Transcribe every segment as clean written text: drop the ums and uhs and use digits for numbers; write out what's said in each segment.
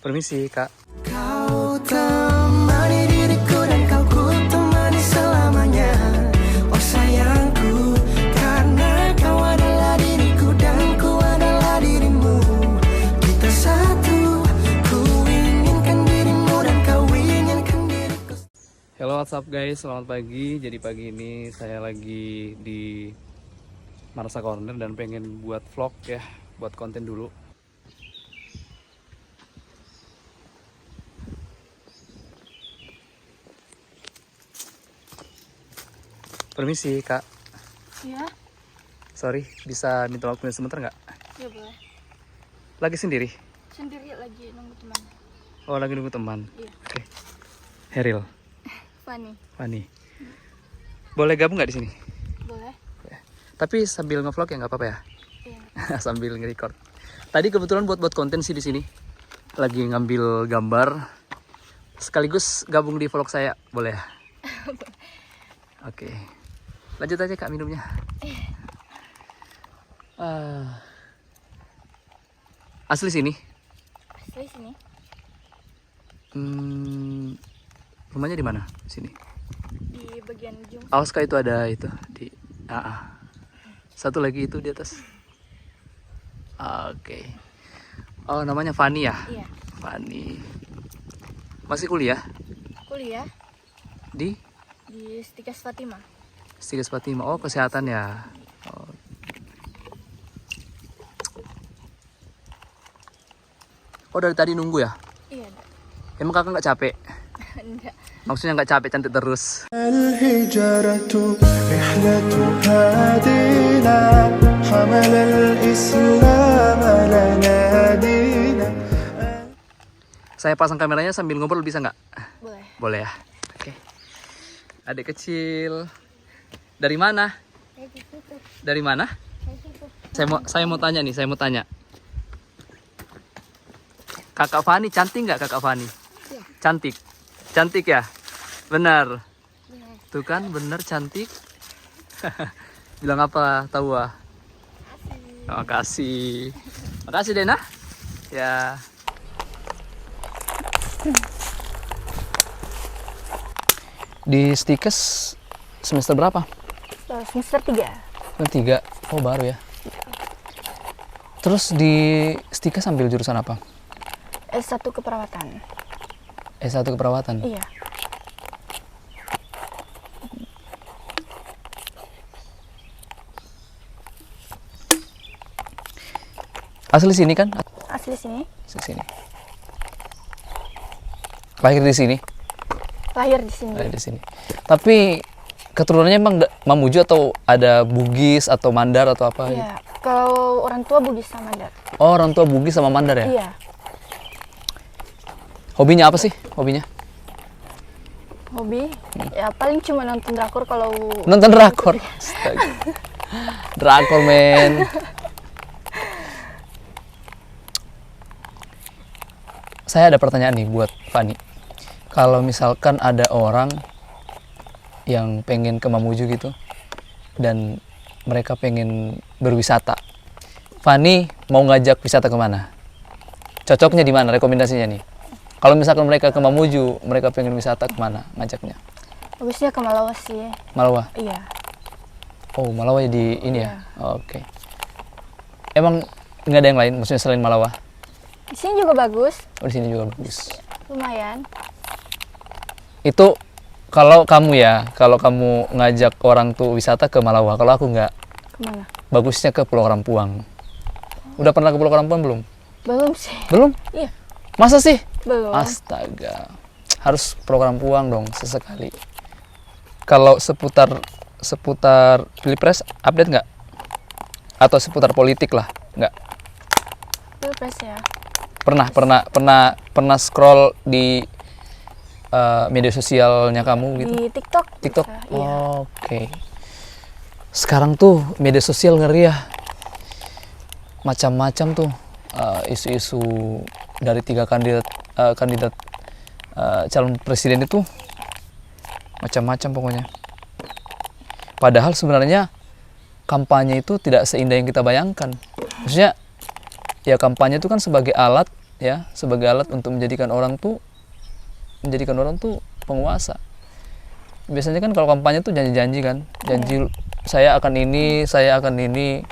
Permisi, Kak. Kau temani diriku dan kau ku temani selamanya. Oh sayangku, karena kau adalah diriku dan ku adalah dirimu. Kita satu, ku inginkan dirimu dan kau inginkan diriku. Halo, what's up guys, selamat pagi. Jadi pagi ini saya lagi di Marsa Corner dan pengen buat vlog ya, buat konten dulu. Permisi, Kak. Iya, Sorry, bisa minta waktunya sebentar nggak? ya boleh. Lagi sendiri? Sendiri lagi nunggu teman. Oh, lagi nunggu teman. Iya. Oke. Heril, Fani, Fani. Boleh gabung nggak di sini? boleh? Tapi sambil ngevlog ya nggak apa-apa ya? Iya. Sambil nge-record. Tadi kebetulan buat konten sih di sini. Lagi ngambil gambar. Sekaligus gabung di vlog saya, boleh ya? Oke. Lanjut aja Kak minumnya. Asli sini? Asli sini. Rumahnya di mana? Sini. Di bagian ujung. Awas Kak, itu ada itu di satu lagi itu di atas. Oke. Oh, namanya Fani ya? Iya. Fani. Masih kuliah Kuliah di di Stikas Fatima. Stikas Fatima. Oh, kesehatan ya. Oh, dari tadi nunggu ya? Iya, Emang kakak nggak capek? enggak. Maksudnya nggak capek, cantik terus. الهجرة رحلة هادينا حمل الإسلام لنا دينا. Saya pasang kameranya sambil ngobrol bisa nggak? Boleh. Boleh ya? Oke. Adik kecil. Dari mana? Dari mana? Saya mau tanya nih, saya mau tanya. Kakak Fani cantik nggak Kakak Fani? Iya. Cantik. Cantik ya? Benar. Tuh kan, benar cantik. Bilang apa? Tahu ah? Makasih. Makasih Dena. Ya. Di Stikes semester berapa? Semester 3. Semester 3. Oh, baru ya. Terus di Stikes ambil jurusan apa? S1 keperawatan. S1 keperawatan. Iya. Asli sini kan? Asli sini. Asli sini. Lahir di sini. Lahir di sini. Lahir di sini. Tapi keturunannya emang Mamuju atau ada Bugis atau Mandar atau apa? Iya. Kalau orang tua Bugis sama Mandar. Oh, orang tua Bugis sama Mandar ya? Iya. Hobinya apa sih? Hobinya? Hobi? Ya paling cuma nonton drakor kalau Nonton drakor. Astaga. Drakor, men. Saya ada pertanyaan nih buat Fani. Kalau misalkan ada orang yang pengen ke Mamuju gitu dan mereka pengen berwisata, Fani mau ngajak wisata kemana? Cocoknya di mana? Rekomendasinya nih. Kalau misalkan mereka ke Mamuju, mereka pengen wisata kemana ngajaknya? bagusnya ke Malawa sih. Malawa? Iya. Oh, Malawa di ini ya? Oke. Emang nggak ada yang lain, maksudnya selain Malawa? Di sini juga bagus. Oh, di sini juga bagus. Lumayan. Itu kalau kamu ya, kalau kamu ngajak orang tuh wisata ke Malawa, kalau aku nggak, Kemana? bagusnya ke Pulau Karampuang. Udah pernah ke Pulau Karampuang belum? Belum sih. Belum? Iya. Masa sih? Belum. Astaga. Harus Pulau Karampuang dong sesekali. Kalau seputar Pilpres update nggak? Atau seputar politik lah, nggak? Pilpres ya. Pernah scroll di media sosialnya kamu gitu? Di TikTok. TikTok. Bisa, iya. Oke. Sekarang tuh media sosial ngeri ya. Macam-macam tuh isu-isu dari 3 kandidat calon presiden itu macam-macam pokoknya. Padahal sebenarnya kampanye itu tidak seindah yang kita bayangkan. Maksudnya ya kampanye itu kan sebagai alat ya, sebagai alat untuk menjadikan orang tuh penguasa. Biasanya kan kalau kampanye tuh janji-janji kan, janji saya akan ini, saya akan ini.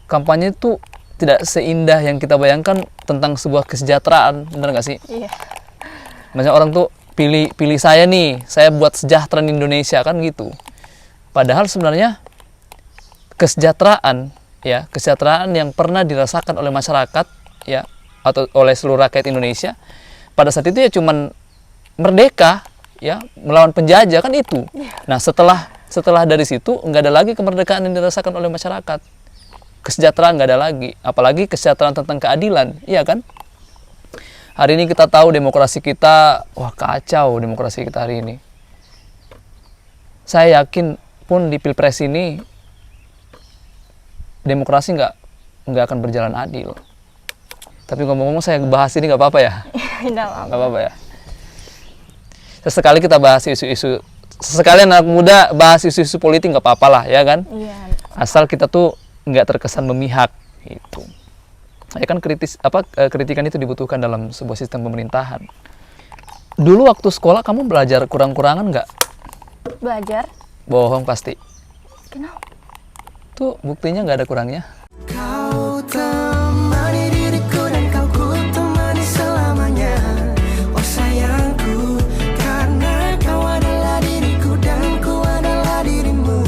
Kampanye itu tidak seindah yang kita bayangkan tentang sebuah kesejahteraan, benar nggak sih? Iya. Maksudnya orang tuh pilih saya nih, saya buat sejahtera Indonesia kan gitu. Padahal sebenarnya kesejahteraan yang pernah dirasakan oleh masyarakat ya, atau oleh seluruh rakyat Indonesia pada saat itu ya cuman merdeka ya, melawan penjajah kan itu. Nah, setelah dari situ nggak ada lagi kemerdekaan yang dirasakan oleh masyarakat. Kesejahteraan nggak ada lagi, apalagi kesejahteraan tentang keadilan, iya kan? Hari ini kita tahu demokrasi kita, wah kacau demokrasi kita hari ini. Saya yakin pun di Pilpres ini demokrasi nggak akan berjalan adil. Tapi ngomong-ngomong saya bahas ini nggak apa-apa ya? Tidak Nggak apa-apa ya? Sesekali kita bahas isu-isu, sesekali anak muda bahas isu-isu politik nggak apa-apa lah ya kan? Iya. Asal kita tuh nggak terkesan memihak gitu. Ya kan kritikan itu dibutuhkan dalam sebuah sistem pemerintahan. Dulu waktu sekolah kamu belajar kurang-kurangan nggak? Belajar. Bohong pasti. Kenapa? Tuh buktinya nggak ada kurangnya. Kau temani diriku dan kau ku temani selamanya. Oh sayangku, karena kau adalah diriku dan ku adalah dirimu.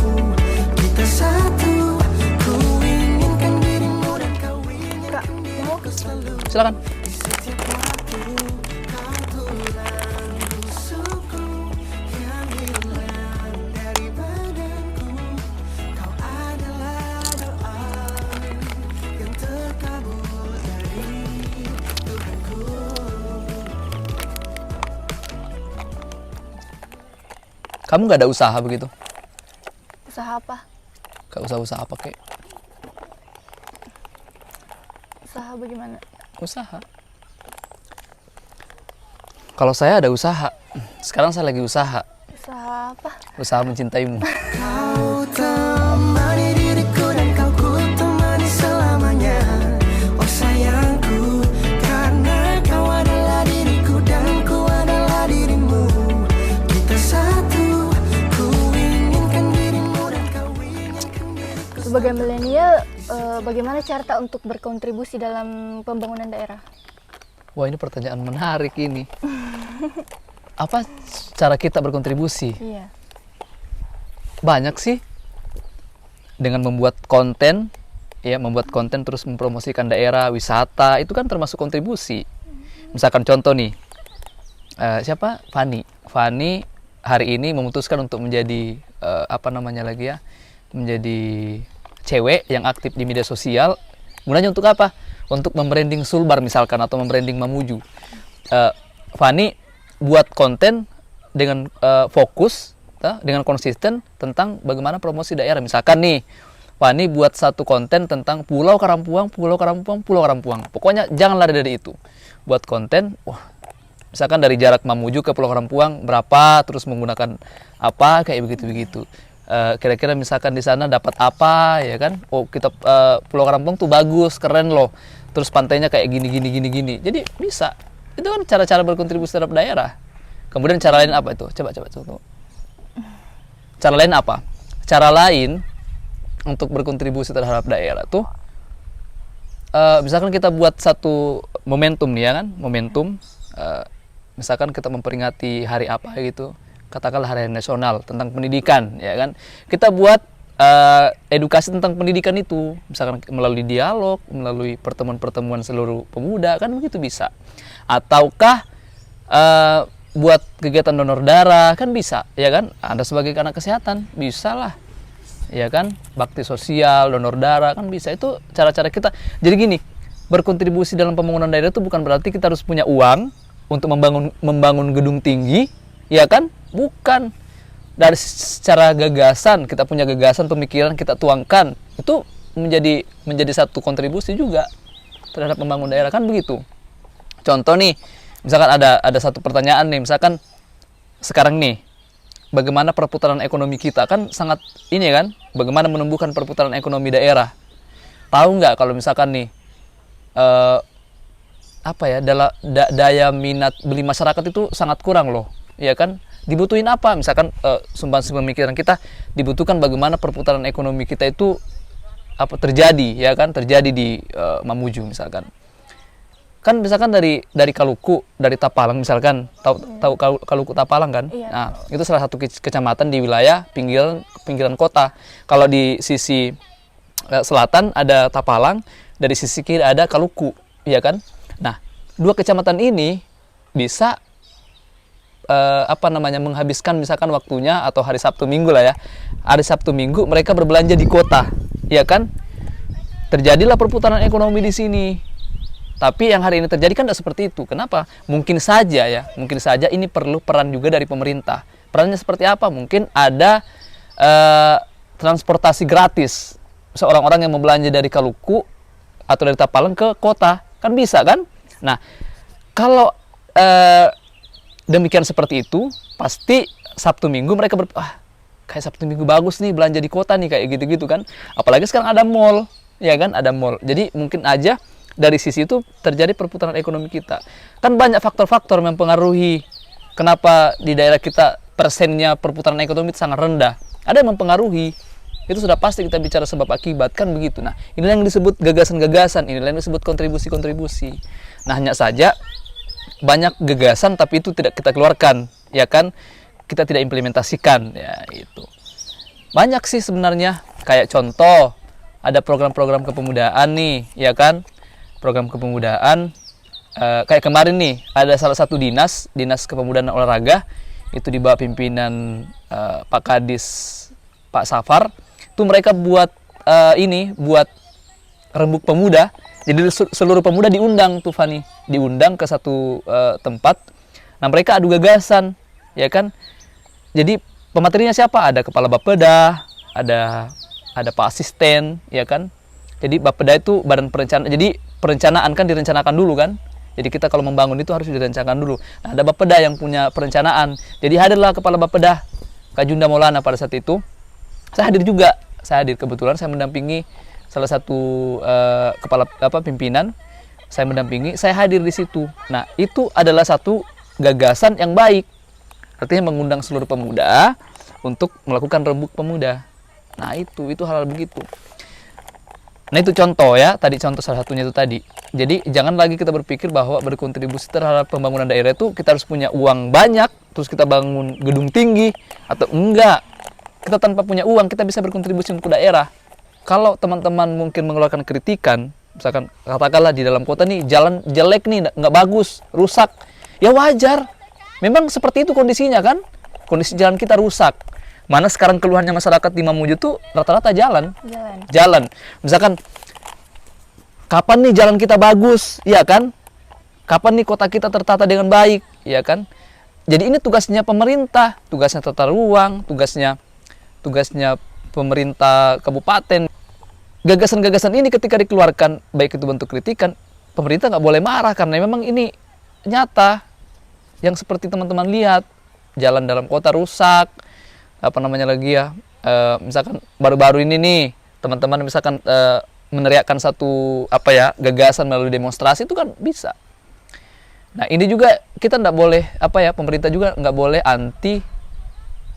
Kita satu, ku inginkan dirimu dan kau inginkan diriku selalu. Silakan. Di setiap waktu kau tulang rusukku yang hilang dari badanku. Kau adalah doa yang terkabul dari Tuhanku. Kamu nggak ada usaha begitu? Usaha apa? Gak usah usaha apa kek? Usaha bagaimana? Usaha. Kalau saya ada usaha. Sekarang saya lagi usaha. Usaha apa? Usaha mencintaimu. Kau temani diriku dan kau ku temani selamanya. Oh sayangku, karena kau adalah diriku dan ku adalah dirimu. Kita satu, ku inginkan dirimu dan kau inginkan diriku. Sebagai milenial, bagaimana cara untuk berkontribusi dalam pembangunan daerah? Wah, ini pertanyaan menarik ini. Apa cara kita berkontribusi? Iya. Banyak sih. Dengan membuat konten, ya, membuat konten terus mempromosikan daerah, wisata, itu kan termasuk kontribusi. Misalkan contoh nih, siapa? Fani hari ini memutuskan untuk menjadi menjadi cewek yang aktif di media sosial. Gunanya untuk apa? Untuk membranding Sulbar misalkan, atau membranding Mamuju. Fani buat konten dengan fokus, dengan konsisten tentang bagaimana promosi daerah. Misalkan nih, Fani buat satu konten tentang Pulau Karampuang. Pokoknya jangan lari dari itu. Buat konten, misalkan dari jarak Mamuju ke Pulau Karampuang berapa, terus menggunakan apa, kayak begitu-begitu. Kira-kira misalkan di sana dapat apa, ya kan? Oh, kita Pulau Karampuang tuh bagus, keren loh. Terus pantainya kayak gini. Jadi bisa. Itu kan cara-cara berkontribusi terhadap daerah. Kemudian cara lain apa itu? Coba. Cara lain apa? Cara lain untuk berkontribusi terhadap daerah tuh, misalkan kita buat satu momentum nih ya kan? Momentum. Misalkan kita memperingati hari apa gitu. Katakanlah hari nasional tentang pendidikan, ya kan? Kita buat edukasi tentang pendidikan itu, misalkan melalui dialog, melalui pertemuan-pertemuan seluruh pemuda, kan begitu bisa. Ataukah buat kegiatan donor darah, kan bisa, ya kan? Anda sebagai anak kesehatan, bisa lah, ya kan? Bakti sosial, donor darah, kan bisa. Itu cara-cara kita. Jadi gini, berkontribusi dalam pembangunan daerah itu bukan berarti kita harus punya uang untuk membangun gedung tinggi, ya kan? Bukan. Dari secara gagasan, kita punya gagasan, pemikiran kita tuangkan, itu menjadi satu kontribusi juga terhadap membangun daerah, kan begitu. Contoh nih, misalkan ada satu pertanyaan nih, misalkan sekarang nih, bagaimana perputaran ekonomi kita, kan sangat ini kan, bagaimana menumbuhkan perputaran ekonomi daerah. Tahu nggak kalau misalkan nih apa ya, daya minat beli masyarakat itu sangat kurang loh, ya kan? Dibutuhin apa? Misalkan sumbangsi pemikiran kita dibutuhkan bagaimana perputaran ekonomi kita itu apa terjadi, ya kan? Terjadi di Mamuju misalkan. Kan misalkan dari Kaluku, dari Tapalang misalkan, tahu Kaluku Tapalang kan? Iya. Nah, itu salah satu kecamatan di wilayah pinggiran kota. Kalau di sisi selatan ada Tapalang, dari sisi kiri ada Kaluku, ya kan? Nah, dua kecamatan ini bisa menghabiskan misalkan waktunya atau hari Sabtu Minggu lah ya. Hari Sabtu Minggu mereka berbelanja di kota, ya kan? Terjadilah perputaran ekonomi di sini. Tapi yang hari ini terjadi kan tidak seperti itu. Kenapa? Mungkin saja ini perlu peran juga dari pemerintah. Perannya seperti apa? Mungkin ada transportasi gratis seorang orang yang mau belanja dari Kaluku atau dari Tapalang ke kota, kan bisa kan? Nah, kalau demikian seperti itu, pasti Sabtu Minggu mereka kayak Sabtu Minggu bagus nih belanja di kota nih, kayak gitu-gitu kan. Apalagi sekarang ada mall, ya kan? Ada mall. Jadi mungkin aja dari sisi itu terjadi perputaran ekonomi kita. Kan banyak faktor-faktor yang mempengaruhi kenapa di daerah kita persennya perputaran ekonomi itu sangat rendah. Ada yang mempengaruhi. Itu sudah pasti kita bicara sebab akibat, kan begitu. Nah, inilah yang disebut gagasan-gagasan, inilah yang disebut kontribusi-kontribusi. Nah, hanya saja banyak gagasan tapi itu tidak kita keluarkan, ya kan? Kita tidak implementasikan, ya itu. Banyak sih sebenarnya, kayak contoh ada program-program kepemudaan nih, ya kan? Program kepemudaan kayak kemarin nih ada salah satu dinas kepemudaan dan olahraga itu di bawah pimpinan Pak Kadis Pak Safar. Itu mereka buat buat rembuk pemuda. Jadi seluruh pemuda diundang tuh Fani, diundang ke satu tempat. Nah, mereka adu gagasan, ya kan? Jadi pematerinya siapa? Ada kepala Bapeda, ada Pak Asisten, ya kan? Jadi Bapeda itu badan perencanaan. Jadi perencanaan kan direncanakan dulu kan. Jadi kita kalau membangun itu harus direncanakan dulu. Nah, ada Bapeda yang punya perencanaan. Jadi hadirlah kepala Bapeda, Kak Junda Maulana pada saat itu. Saya hadir juga. Saya hadir kebetulan saya mendampingi salah satu kepala pimpinan. Saya mendampingi, saya hadir di situ. Nah, itu adalah satu gagasan yang baik. Artinya mengundang seluruh pemuda untuk melakukan rembuk pemuda. Nah, itu hal-hal begitu. Nah, itu contoh ya, tadi contoh salah satunya itu tadi. Jadi jangan lagi kita berpikir bahwa berkontribusi terhadap pembangunan daerah itu kita harus punya uang banyak, terus kita bangun gedung tinggi, atau enggak. Kita tanpa punya uang, kita bisa berkontribusi untuk daerah. Kalau teman-teman mungkin mengeluarkan kritikan, misalkan katakanlah di dalam kota nih, jalan jelek nih, nggak bagus, rusak. Ya wajar, memang seperti itu kondisinya kan, kondisi jalan kita rusak. Mana sekarang keluhannya masyarakat di Mamuju tuh rata-rata jalan. Misalkan kapan nih jalan kita bagus, ya kan? Kapan nih kota kita tertata dengan baik, ya kan? Jadi ini tugasnya pemerintah, tugasnya tata ruang, tugasnya pemerintah kabupaten. Gagasan-gagasan ini ketika dikeluarkan, baik itu bentuk kritikan, pemerintah nggak boleh marah karena memang ini nyata. Yang seperti teman-teman lihat, jalan dalam kota rusak. Misalkan baru-baru ini nih teman-teman misalkan meneriakkan satu gagasan melalui demonstrasi, itu kan bisa. Nah, ini juga kita nggak boleh pemerintah juga nggak boleh anti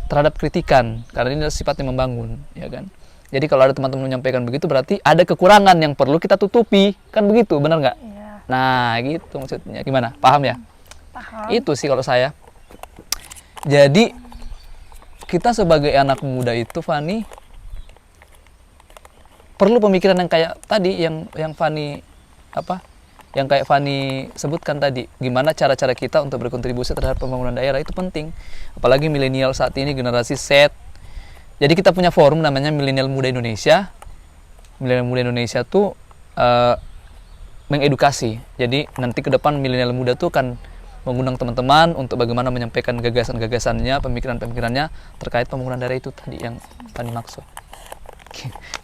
terhadap kritikan karena ini sifatnya membangun, ya kan. Jadi kalau ada teman-teman menyampaikan begitu berarti ada kekurangan yang perlu kita tutupi, kan begitu, benar nggak? Iya. Nah, gitu maksudnya. Gimana? Paham ya? Paham. Itu sih kalau saya. Jadi kita sebagai anak muda itu, Fani, perlu pemikiran yang kayak tadi yang Fani yang kayak Fani sebutkan tadi. Gimana cara-cara kita untuk berkontribusi terhadap pembangunan daerah itu penting. Apalagi milenial saat ini, generasi Z. Jadi kita punya forum namanya Milenial Muda Indonesia. Milenial Muda Indonesia tuh mengedukasi. Jadi nanti ke depan milenial muda tuh akan mengundang teman-teman untuk bagaimana menyampaikan gagasan-gagasannya, pemikiran-pemikirannya terkait pembangunan daerah itu tadi yang Fani maksud.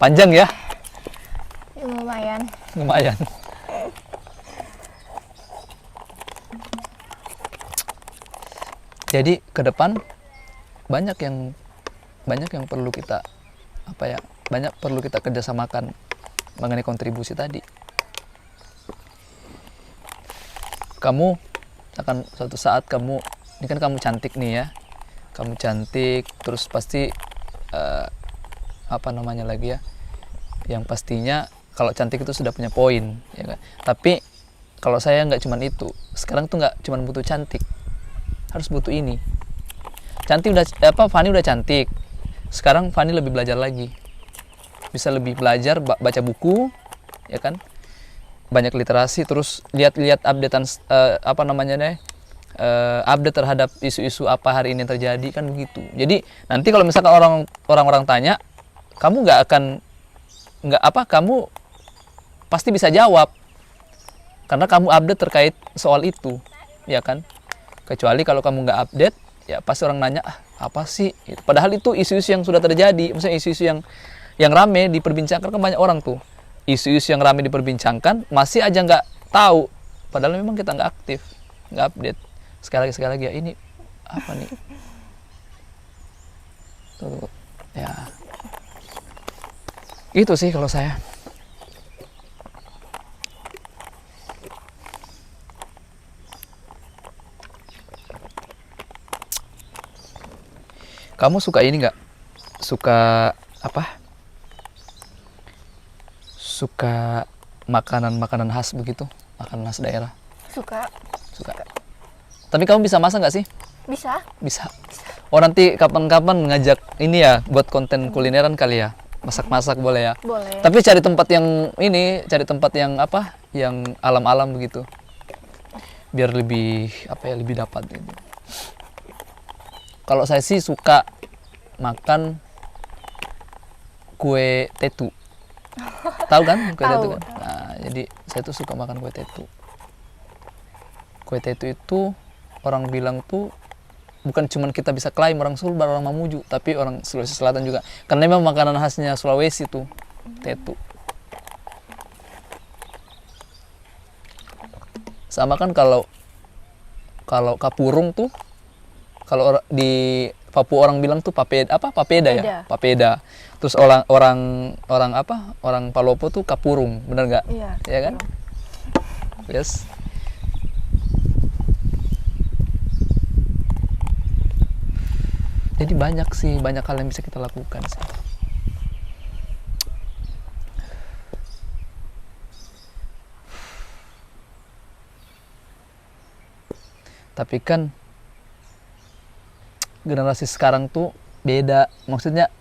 Panjang ya? Lumayan. Lumayan. Jadi ke depan banyak yang perlu kita banyak perlu kita kerjasamakan mengenai kontribusi tadi. kamu akan suatu saat kamu, ini kan kamu cantik nih ya, kamu cantik, terus pasti apa namanya lagi ya, yang pastinya kalau cantik itu sudah punya poin, ya kan. Tapi kalau saya nggak cuman itu, sekarang tuh nggak cuman butuh cantik, harus butuh ini. Cantik udah Fani udah cantik, sekarang Fani lebih belajar lagi, bisa lebih belajar, baca buku, ya kan, banyak literasi, terus lihat-lihat updatean apa namanya deh, update terhadap isu-isu apa hari ini terjadi, kan begitu. Jadi nanti kalau misalkan orang-orang tanya, kamu kamu pasti bisa jawab karena kamu update terkait soal itu, ya kan. Kecuali kalau kamu nggak update, ya pasti orang nanya apa sih, padahal itu isu-isu yang sudah terjadi, misalnya isu-isu yang rame diperbincangkan, kan banyak orang tuh isu-isu yang rame diperbincangkan masih aja nggak tahu, padahal memang kita nggak aktif, nggak update. Sekali lagi ya, ini apa nih tuh, ya itu sih kalau saya. Kamu suka ini nggak, suka apa, suka makanan khas begitu, makanan khas daerah? Suka. Tapi kamu bisa masak nggak sih? Bisa. Oh, nanti kapan-kapan ngajak ini ya, buat konten kulineran kali ya, masak-masak boleh ya? Boleh. Tapi cari tempat yang ini, cari tempat yang apa, yang alam-alam begitu, biar lebih apa ya, lebih dapat gitu. Kalau saya sih suka makan kue tetu. Tahu kan kue tetu kan? Nah, jadi saya tuh suka makan kue tetu. Kue tetu itu orang bilang tuh bukan cuman kita bisa klaim orang Sulbar, orang Mamuju, tapi orang Sulawesi Selatan juga. Karena memang makanan khasnya Sulawesi tuh tetu. Sama kan kalau kapurung tuh, kalau di Papua orang bilang tuh papeda ya, papeda. Terus orang Palopo tuh kapurung, bener nggak? Iya. Ya kan? Yes. Jadi banyak hal yang bisa kita lakukan sih. Tapi kan generasi sekarang tuh beda, maksudnya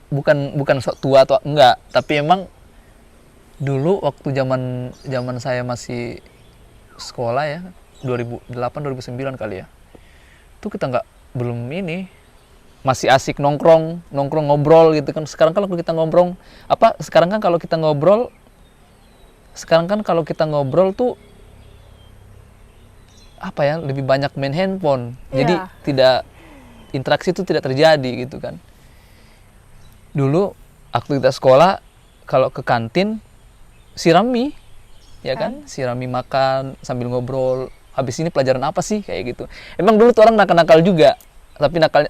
bukan sok tua atau enggak, tapi emang dulu waktu zaman saya masih sekolah ya, 2008 2009 kali ya, tuh kita belum ini, masih asik nongkrong ngobrol gitu kan. Sekarang kan kalau kita ngobrol tuh apa ya, lebih banyak main handphone. Jadi tidak, interaksi itu tidak terjadi gitu kan. Dulu waktu kita sekolah, kalau ke kantin siram mie, ya kan, siram mie, makan sambil ngobrol, habis ini pelajaran apa sih, kayak gitu. Emang dulu tuh orang nakal juga,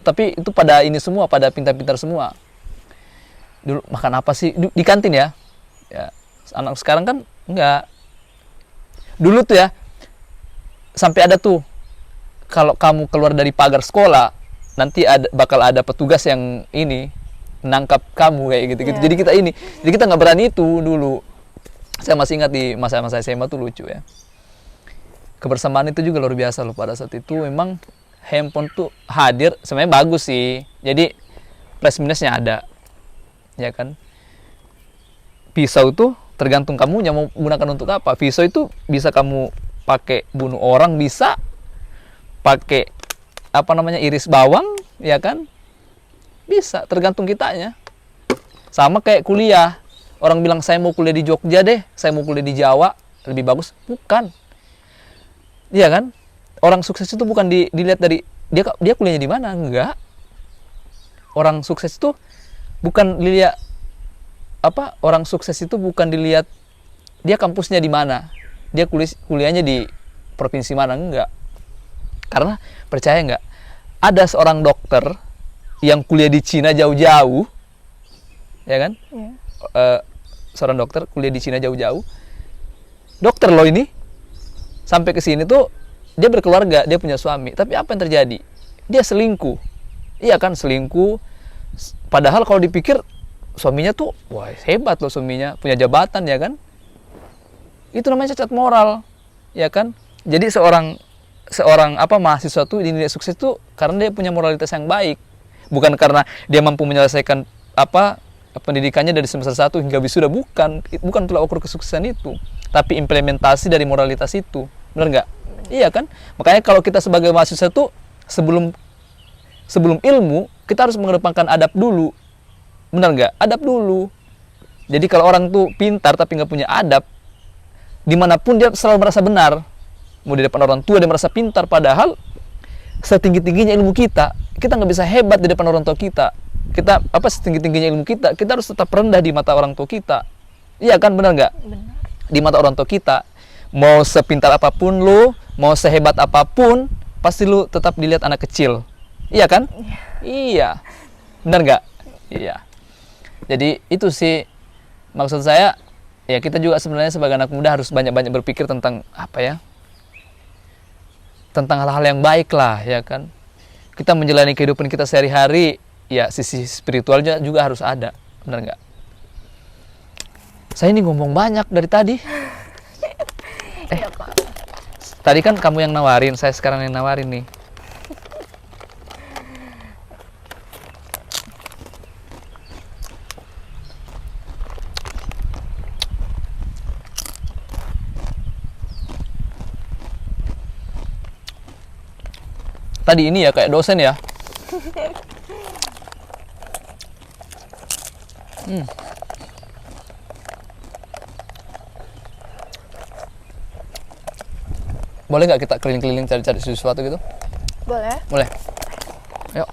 tapi itu pada ini semua, pada pintar-pintar semua. Dulu makan apa sih di kantin ya, anak sekarang kan enggak. Dulu tuh ya, sampai ada tuh, kalau kamu keluar dari pagar sekolah, nanti bakal ada petugas yang ini nangkap kamu kayak gitu. Jadi kita nggak berani itu dulu. Saya masih ingat di masa-masa SMA tuh lucu ya. Kebersamaan itu juga luar biasa loh pada saat itu. Memang handphone tuh hadir, sebenarnya bagus sih. Jadi plus minusnya ada, ya kan. Pisau tuh tergantung kamunya mau gunakan untuk apa. Pisau itu bisa kamu pakai bunuh orang, bisa pakai iris bawang, ya kan, bisa, tergantung kitanya. Sama kayak kuliah, orang bilang saya mau kuliah di Jogja deh, saya mau kuliah di Jawa, lebih bagus, bukan, iya kan. Orang sukses itu bukan dilihat dari dia kuliahnya di mana, enggak. Orang sukses itu bukan dilihat orang sukses itu bukan dilihat dia kampusnya di mana, dia kuliahnya di provinsi mana, enggak. Karena percaya nggak, ada seorang dokter yang kuliah di Cina jauh-jauh, ya kan? Seorang dokter kuliah di Cina jauh-jauh, dokter loh ini, sampai ke sini tuh dia berkeluarga, dia punya suami, tapi apa yang terjadi? Dia selingkuh. Iya kan, selingkuh. Padahal kalau dipikir suaminya tuh, wah hebat loh suaminya, punya jabatan ya kan. Itu namanya cacat moral, ya kan. Jadi seorang mahasiswa tuh dinilai sukses tuh karena dia punya moralitas yang baik, bukan karena dia mampu menyelesaikan pendidikannya dari semester 1 hingga wisuda, bukan tolak ukur kesuksesan itu, tapi implementasi dari moralitas itu. Benar nggak? Iya kan? Makanya kalau kita sebagai mahasiswa tuh sebelum ilmu kita harus mengedepankan adab dulu. Benar nggak? Adab dulu. Jadi kalau orang tuh pintar tapi nggak punya adab, dimanapun dia selalu merasa benar. Mau di depan orang tua dia merasa pintar, padahal setinggi-tingginya ilmu kita nggak bisa hebat di depan orang tua kita. Setinggi-tingginya ilmu kita harus tetap rendah di mata orang tua kita. Iya kan, benar nggak? Benar. Di mata orang tua kita, mau sepintar apapun lu, mau sehebat apapun, pasti lu tetap dilihat anak kecil. Iya kan? Iya. Benar nggak? Iya. Jadi itu sih maksud saya. Ya kita juga sebenarnya sebagai anak muda harus banyak-banyak berpikir tentang tentang hal-hal yang baik lah, ya kan. Kita menjalani kehidupan kita sehari-hari, ya sisi spiritualnya juga harus ada, benar nggak? Saya ini ngomong banyak dari tadi. Tidak apa-apa. Tadi kan kamu yang nawarin, saya sekarang yang nawarin nih. Tadi ini ya kayak dosen ya. Boleh nggak kita keliling-keliling cari-cari sesuatu gitu? Boleh. Boleh. Yuk.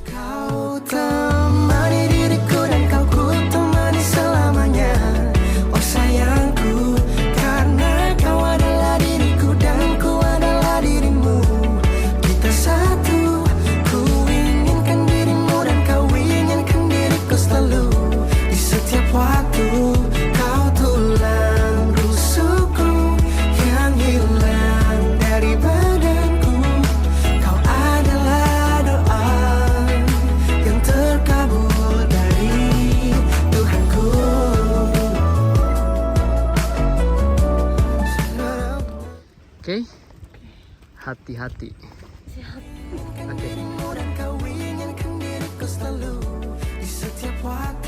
Kau temani diriku dan kau ku temani selamanya. Oh sayangku, karena kau adalah diriku dan ku adalah dirimu. Kita satu, ku inginkan dirimu dan kau inginkan diriku selalu. Di setiap waktu kau tulang rusukku yang hilang dari badanku. Kau adalah doa yang terkabul dari Tuhanku. Oke. Hati-hati. Oke. Dan kau inginkan diriku selalu di setiap waktu.